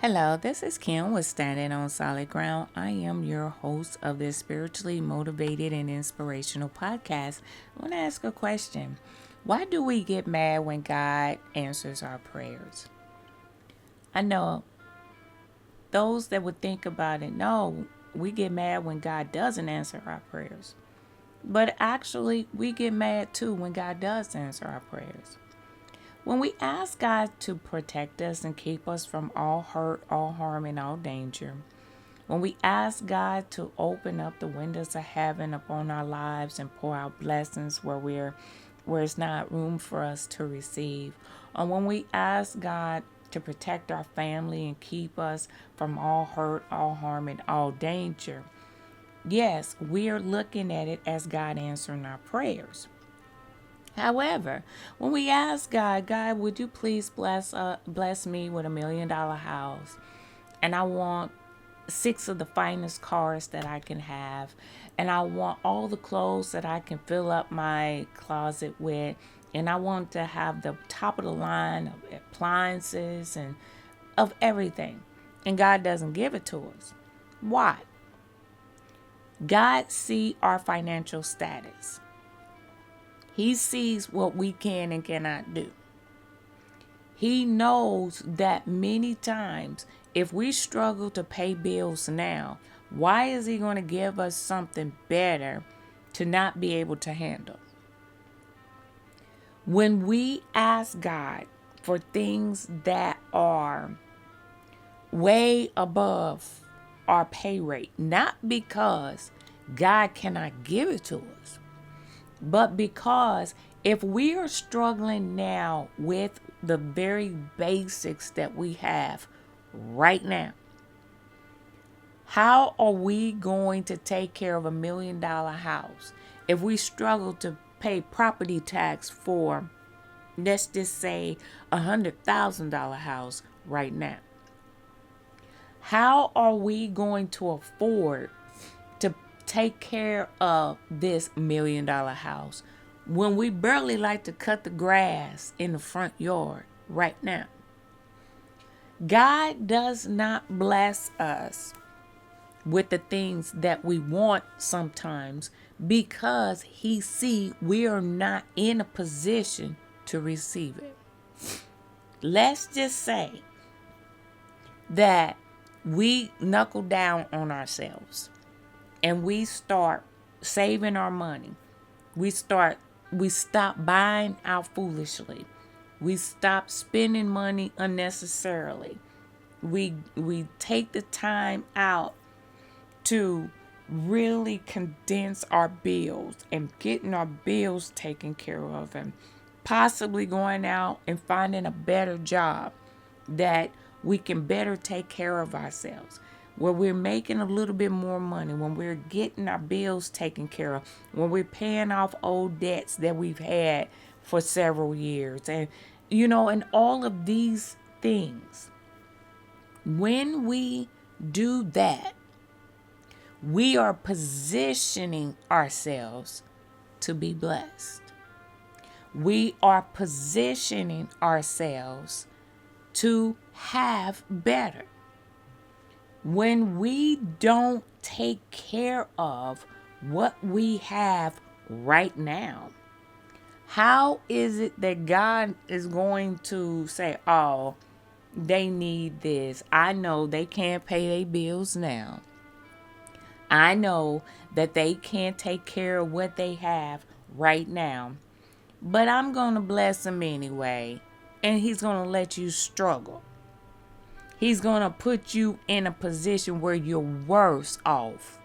Hello, this is Kim with Standing on Solid Ground. I am your host of this spiritually motivated and inspirational podcast. I want to ask a question. Why do we get mad when God answers our prayers? I know those that would think about it, no, we get mad when God doesn't answer our prayers. But actually, we get mad too when God does answer our prayers. When we ask God to protect us and keep us from all hurt, all harm, and all danger, when we ask God to open up the windows of heaven upon our lives and pour out blessings where it's not room for us to receive, or when we ask God to protect our family and keep us from all hurt, all harm, and all danger, yes, we are looking at it as God answering our prayers. However, when we ask God, God, would you please bless me with $1 million house? And I want 6 of the finest cars that I can have. And I want all the clothes that I can fill up my closet with. And I want to have the top of the line of appliances and of everything. And God doesn't give it to us. Why? God sees our financial status. He sees what we can and cannot do. He knows that many times if we struggle to pay bills now, why is he going to give us something better to not be able to handle? When we ask God for things that are way above our pay rate, not because God cannot give it to us, but because if we are struggling now with the very basics that we have right now, how are we going to take care of $1 million house if we struggle to pay property tax for, let's just say, $100,000 house right now? How are we going to afford to take care of this $1 million house when we barely like to cut the grass in the front yard right now? God does not bless us with the things that we want sometimes because he see we are not in a position to receive it. Let's just say that we knuckle down on ourselves and we start saving our money. We stop buying out foolishly. We stop spending money unnecessarily. We take the time out to really condense our bills and getting our bills taken care of and possibly going out and finding a better job that we can better take care of ourselves, where we're making a little bit more money, when we're getting our bills taken care of, when we're paying off old debts that we've had for several years, and and all of these things. When we do that, we are positioning ourselves to be blessed. We are positioning ourselves to have better. When we don't take care of what we have right now, how is it that God is going to say, oh, they need this? I know they can't pay their bills now. I know that they can't take care of what they have right now, but I'm going to bless them anyway. And he's going to let you struggle. He's going to put you in a position where you're worse off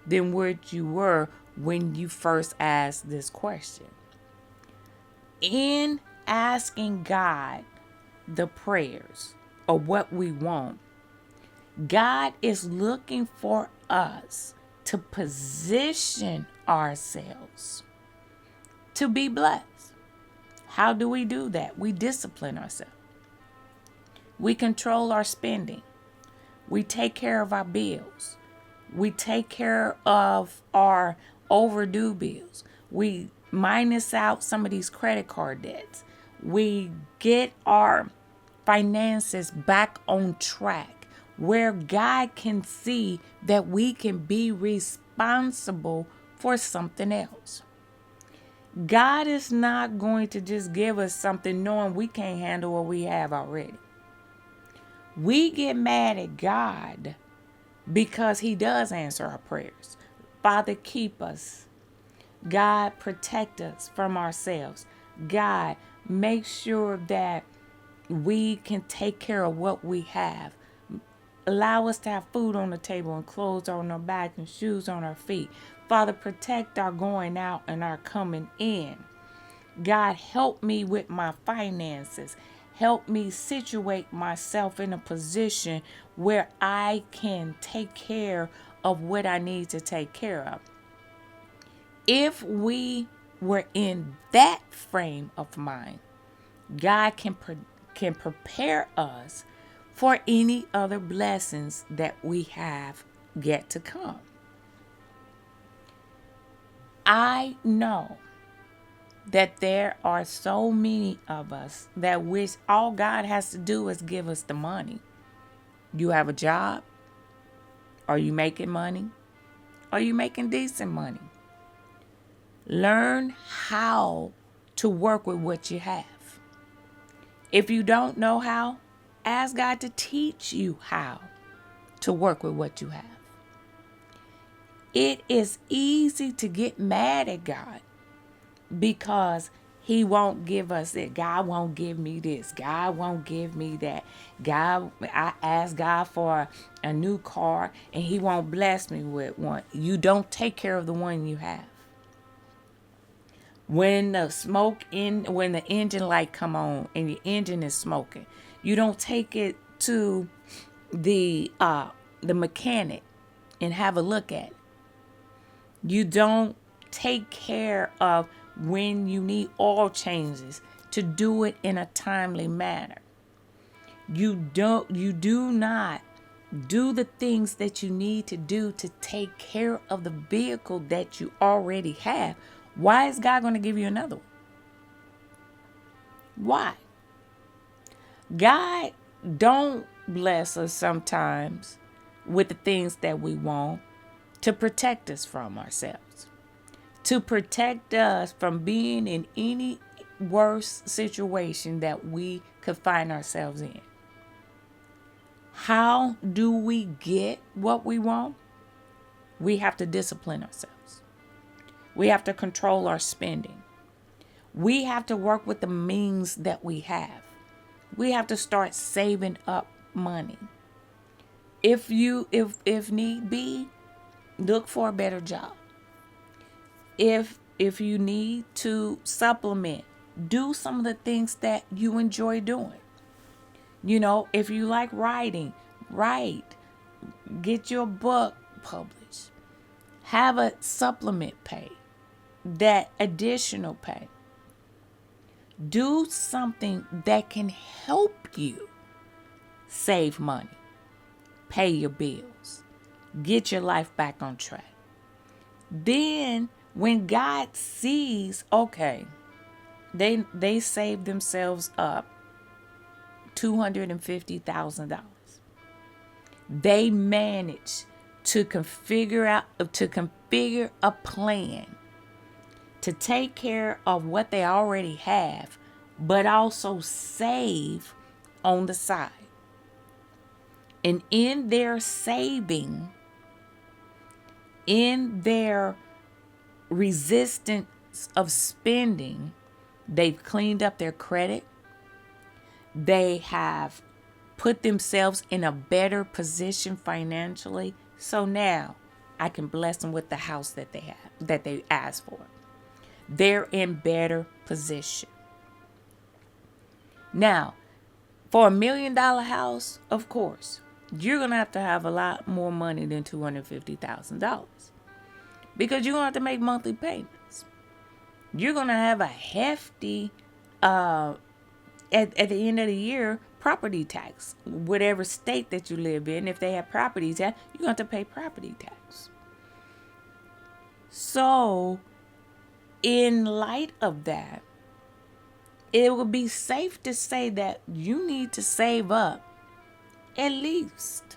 than what you were when you first asked this question. In asking God the prayers or what we want, God is looking for us to position ourselves to be blessed. How do we do that? We discipline ourselves. We control our spending. We take care of our bills. We take care of our overdue bills. We minus out some of these credit card debts. We get our finances back on track. where God can see that we can be responsible for something else. God is not going to just give us something knowing we can't handle what we have already. We get mad at God because he does answer our prayers. Father, keep us. God, protect us from ourselves. God, make sure that we can take care of what we have. Allow us to have food on the table and clothes on our back and shoes on our feet. Father, protect our going out and our coming in. God, help me with my finances. Help me situate myself in a position where I can take care of what I need to take care of. If we were in that frame of mind, God can prepare us for any other blessings that we have yet to come. I know that there are so many of us that wish all God has to do is give us the money. You have a job? Are you making money? Are you making decent money? Learn how to work with what you have. If you don't know how, ask God to teach you how to work with what you have. It is easy to get mad at God because he won't give us it. God won't give me this. God won't give me that. I ask God for a new car and he won't bless me with one. You don't take care of the one you have. When the engine light come on and your engine is smoking, you don't take it to the mechanic and have a look at it. You don't take care of when you need oil changes to do it in a timely manner. You do not do the things that you need to do to take care of the vehicle that you already have. Why is God going to give you another one? Why? God don't bless us sometimes with the things that we want to protect us from ourselves, to protect us from being in any worse situation that we could find ourselves in. How do we get what we want? We have to discipline ourselves. We have to control our spending. We have to work with the means that we have. We have to start saving up money. If need be, look for a better job. If you need to supplement, do some of the things that you enjoy doing. If you like writing, write. Get your book published. Have a supplement pay, that additional pay. Do something that can help you save money, pay your bills, get your life back on track. Then when God sees, okay, they saved themselves up $250,000. They managed to configure a plan to take care of what they already have, but also save on the side. And in their saving, in their resistance of spending, they've cleaned up their credit. They have put themselves in a better position financially. So now I can bless them with the house that they have, that they asked for. They're in better position. Now, for $1 million house, of course, you're going to have a lot more money than $250,000 because you're going to have to make monthly payments. You're going to have a hefty, at the end of the year, property tax. Whatever state that you live in, if they have property tax, you're going to have to pay property tax. So, in light of that, it would be safe to say that you need to save up at least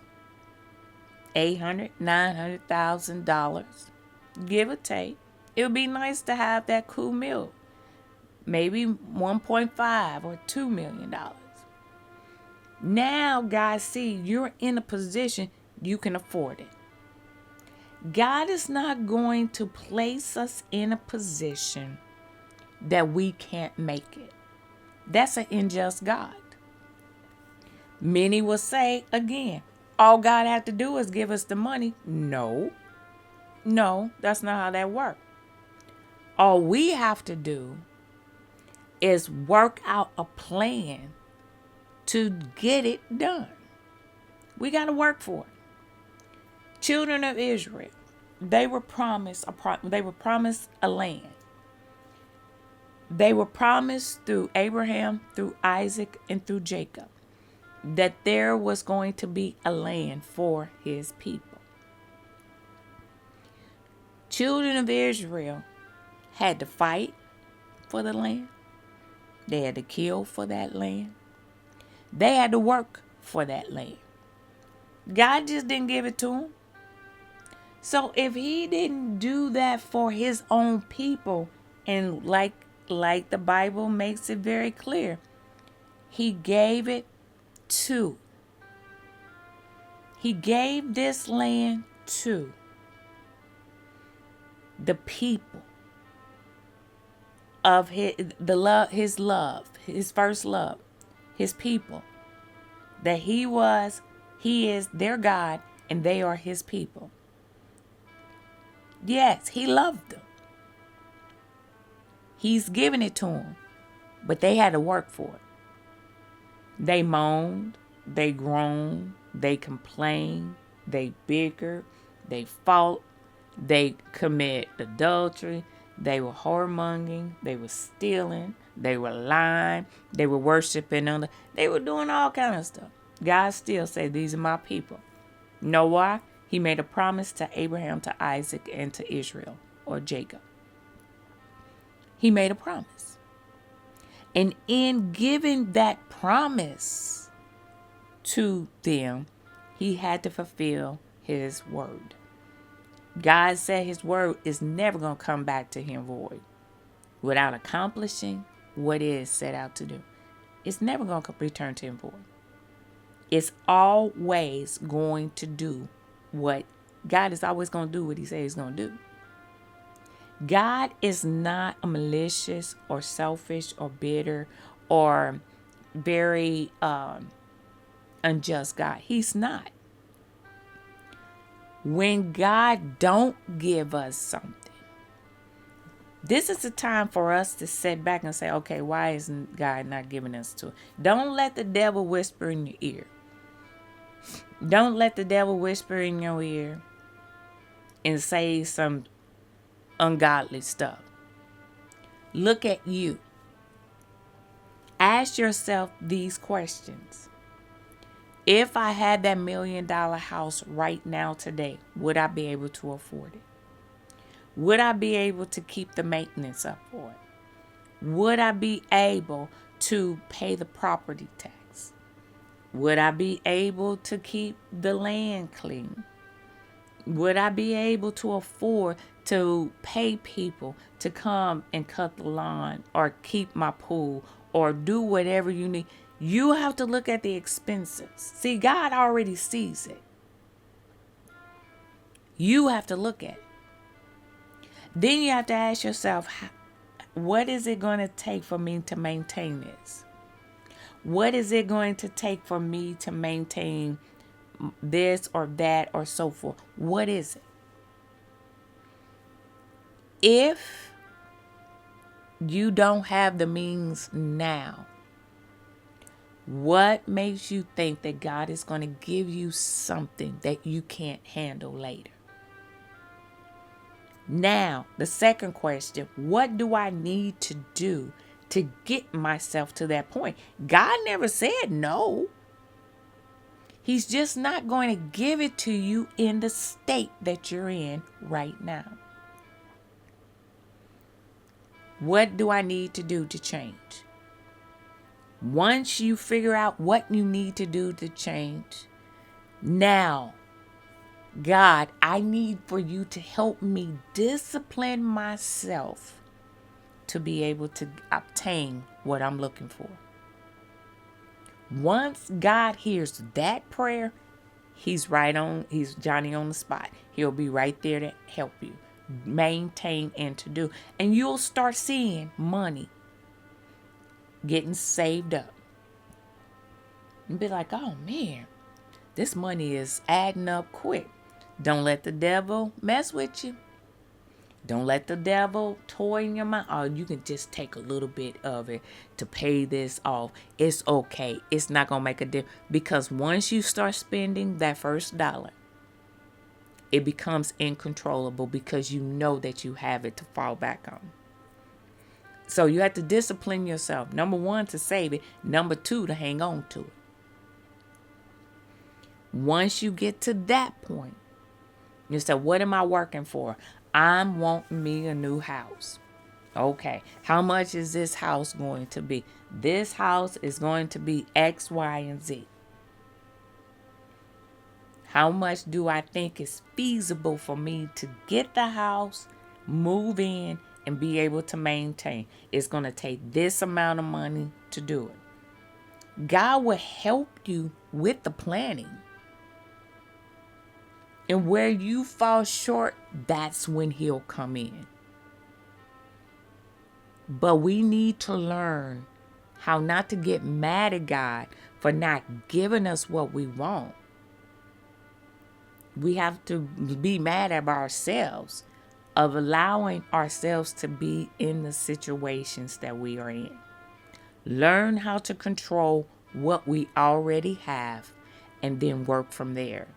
$800,000, $900,000, give or take. It would be nice to have that cool meal, maybe 1.5 or $2 million. Now God see you're in a position you can afford it. God is not going to place us in a position that we can't make it. That's an unjust God. Many will say again, all God have to do is give us the money. No, that's not how that works. All we have to do is work out a plan to get it done. We got to work for it. Children of Israel, they were promised a land. They were promised through Abraham, through Isaac, and through Jacob that there was going to be a land for his people. Children of Israel had to fight for the land. They had to kill for that land. They had to work for that land. God just didn't give it to them. So if he didn't do that for his own people, and like the Bible makes it very clear, he gave it to. He gave this land to the people of his first love, his people. That he is their God and they are his people. Yes, he loved them. He's given it to them, but they had to work for it. They moaned, they groaned, they complained, they bickered, they fought, they commit adultery, they were whoremongering, they were stealing, they were lying, they were worshiping they were doing all kind of stuff. God still said, these are my people. You know why? He made a promise to Abraham, to Isaac, and to Israel, or Jacob. He made a promise. And in giving that promise to them, he had to fulfill his word. God said his word is never going to come back to him void without accomplishing what it is set out to do. It's never going to return to him void. It's always going to do what God is always going to do what he says he's going to do. God is not a malicious or selfish or bitter or very unjust God. He's not. When God don't give us something, this is the time for us to sit back and say, okay, why isn't God not giving us to it? Don't let the devil whisper in your ear. Don't let the devil whisper in your ear and say some ungodly stuff. Look at you. Ask yourself these questions. If I had that $1 million house right now today, would I be able to afford it? Would I be able to keep the maintenance up for it? Would I be able to pay the property tax? Would I be able to keep the land clean? Would I be able to afford to pay people to come and cut the lawn or keep my pool or do whatever you need? You have to look at the expenses. See, God already sees it. You have to look at it. Then you have to ask yourself, what is it going to take for me to maintain this? What is it going to take for me to maintain this or that or so forth? What is it? If you don't have the means now, what makes you think that God is going to give you something that you can't handle later? Now, the second question, what do I need to do to get myself to that point? God never said no. He's just not going to give it to you in the state that you're in right now. What do I need to do to change? Once you figure out what you need to do to change, now God, I need for you to help me discipline myself to be able to obtain what I'm looking for. Once God hears that prayer, he's Johnny on the spot. He'll be right there to help you maintain and to do. And you'll start seeing money getting saved up. And be like, oh man, this money is adding up quick. Don't let the devil mess with you. Don't let the devil toy in your mind. Oh, you can just take a little bit of it to pay this off. It's okay. It's not going to make a difference. Because once you start spending that first dollar, it becomes uncontrollable because you know that you have it to fall back on. So you have to discipline yourself. Number one, to save it. Number two, to hang on to it. Once you get to that point, you say, what am I working for? I'm wanting me a new house. Okay, how much is this house going to be? This house is going to be X, Y, and Z. How much do I think is feasible for me to get the house, move in, and be able to maintain? It's going to take this amount of money to do it. God will help you with the planning. And where you fall short, that's when he'll come in. But we need to learn how not to get mad at God for not giving us what we want. We have to be mad at ourselves of allowing ourselves to be in the situations that we are in. Learn how to control what we already have and then work from there.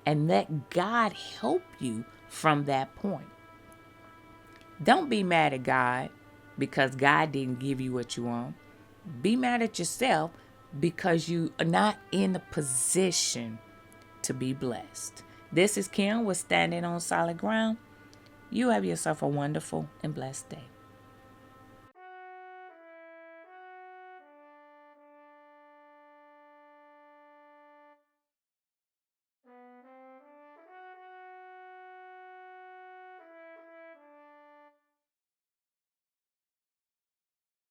And let God help you from that point. Don't be mad at God because God didn't give you what you want. Be mad at yourself because you are not in a position to be blessed. This is Kim with Standing on Solid Ground. You have yourself a wonderful and blessed day.